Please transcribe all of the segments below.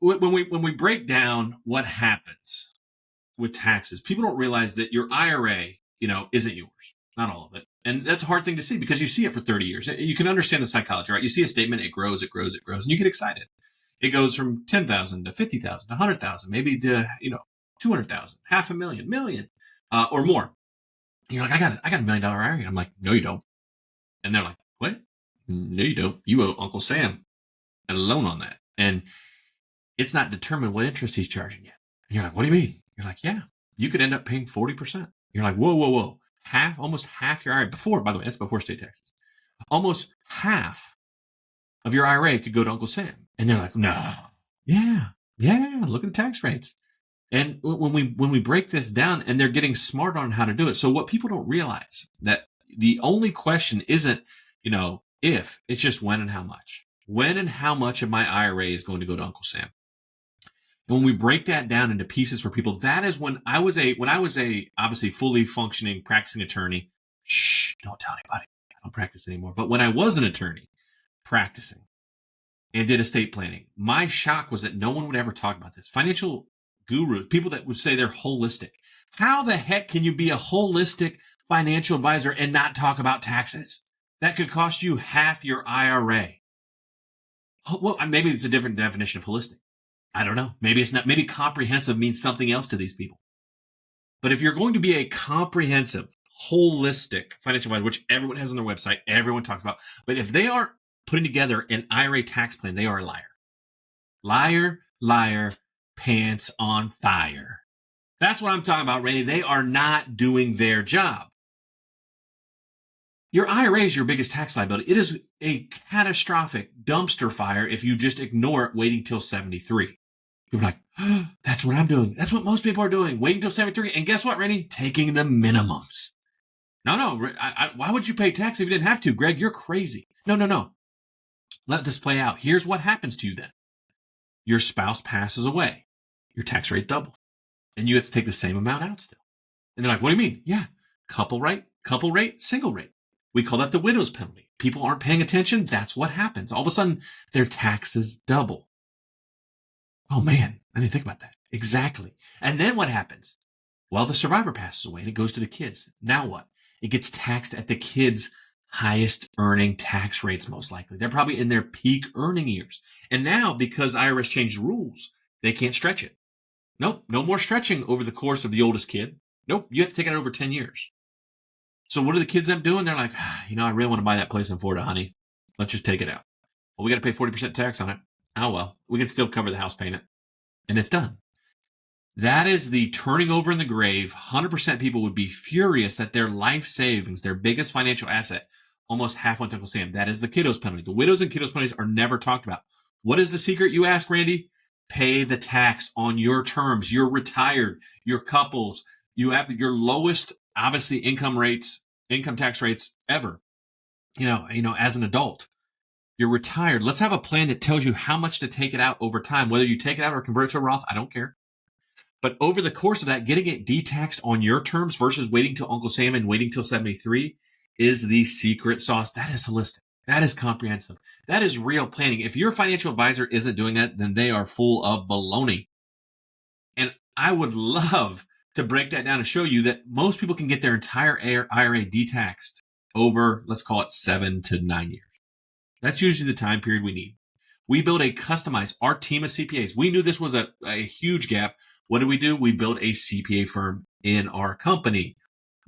when we break down what happens with taxes, people don't realize that your IRA, isn't yours, not all of it. And that's a hard thing to see because you see it for 30 years. You can understand the psychology, right? You see a statement, it grows, it grows, it grows, and you get excited. It goes from 10,000 to 50,000 to 100,000, maybe to, 200,000, half a million, or more. You're like, I got $1 million IRA. I'm like, no, you don't. And they're like, what? No, you don't. You owe Uncle Sam a loan on that. And it's not determined what interest he's charging you. And you're like, what do you mean? You're like, yeah, you could end up paying 40%. You're like, whoa. Almost half your IRA by the way, that's before state taxes. Almost half of your IRA could go to Uncle Sam. And they're like, no, yeah, look at the tax rates. And when we break this down, and they're getting smart on how to do it. So what people don't realize, that the only question isn't, if, it's just when and how much. When and how much of my IRA is going to go to Uncle Sam. And when we break that down into pieces for people, that is when I was a obviously fully functioning practicing attorney. Shh, don't tell anybody. I don't practice anymore. But when I was an attorney practicing and did estate planning, my shock was that no one would ever talk about this. Financial gurus, people that would say they're holistic. How the heck can you be a holistic financial advisor and not talk about taxes? That could cost you half your IRA. Well, maybe it's a different definition of holistic. I don't know. Maybe it's not. Maybe comprehensive means something else to these people. But if you're going to be a comprehensive, holistic financial advisor, which everyone has on their website, everyone talks about, but if they aren't putting together an IRA tax plan, they are a liar. Liar, pants on fire. That's what I'm talking about, Randy. They are not doing their job. Your IRA is your biggest tax liability. It is a catastrophic dumpster fire if you just ignore it waiting till 73. You're like, that's what I'm doing. That's what most people are doing, waiting till 73. And guess what, Randy? Taking the minimums. No. Why would you pay tax if you didn't have to? Greg, you're crazy. No. Let this play out. Here's what happens to you then. Your spouse passes away. Your tax rate doubles. And you have to take the same amount out still. And they're like, what do you mean? Yeah, couple rate, single rate. We call that the widow's penalty. People aren't paying attention. That's what happens. All of a sudden, their taxes double. Oh man, I didn't think about that. Exactly. And then what happens? Well, the survivor passes away and it goes to the kids. Now what? It gets taxed at the kids' highest earning tax rates, most likely. They're probably in their peak earning years. And now, because IRS changed rules, they can't stretch it. Nope, no more stretching over the course of the oldest kid. Nope, you have to take it over 10 years. So what do the kids end up doing? They're like, I really want to buy that place in Florida, honey. Let's just take it out. Well, we got to pay 40% tax on it. Oh, well, we can still cover the house payment. And it's done. That is the turning over in the grave. 100% people would be furious that their life savings, their biggest financial asset, almost half went to Uncle Sam. That is the kiddos penalty. The widows and kiddos penalties are never talked about. What is the secret, you ask, Randy? Pay the tax on your terms. You're retired. Your couples. You have your lowest, obviously, income tax rates ever. As an adult. You're retired. Let's have a plan that tells you how much to take it out over time. Whether you take it out or convert it to a Roth, I don't care. But over the course of that, getting it de-taxed on your terms versus waiting till Uncle Sam and waiting till 73 is the secret sauce. That is holistic. That is comprehensive. That is real planning. If your financial advisor isn't doing that, then they are full of baloney. And I would love to break that down and show you that most people can get their entire IRA de-taxed over, let's call it 7 to 9 years. That's usually the time period we need. We build our team of CPAs. We knew this was a huge gap. What do? We build a CPA firm in our company.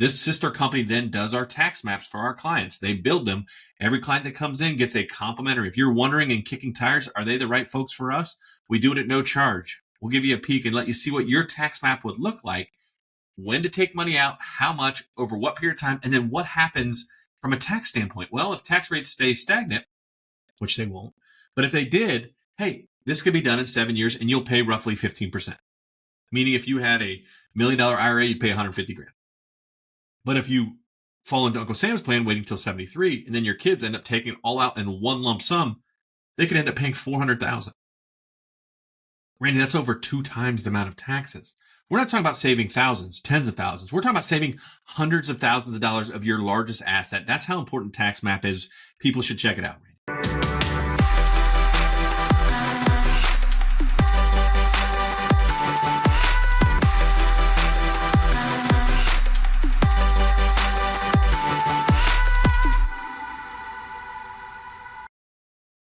This sister company then does our tax maps for our clients. They build them. Every client that comes in gets a complimentary. If you're wondering and kicking tires, are they the right folks for us? We do it at no charge. We'll give you a peek and let you see what your tax map would look like, when to take money out, how much, over what period of time, and then what happens from a tax standpoint. Well, if tax rates stay stagnant, which they won't, but if they did, hey, this could be done in 7 years and you'll pay roughly 15%. Meaning if you had $1 million IRA, you'd pay $150,000. But if you fall into Uncle Sam's plan, waiting till 73, and then your kids end up taking it all out in one lump sum, they could end up paying $400,000. Randy, that's over 2 times the amount of taxes. We're not talking about saving thousands, tens of thousands. We're talking about saving hundreds of thousands of dollars of your largest asset. That's how important tax map is. People should check it out.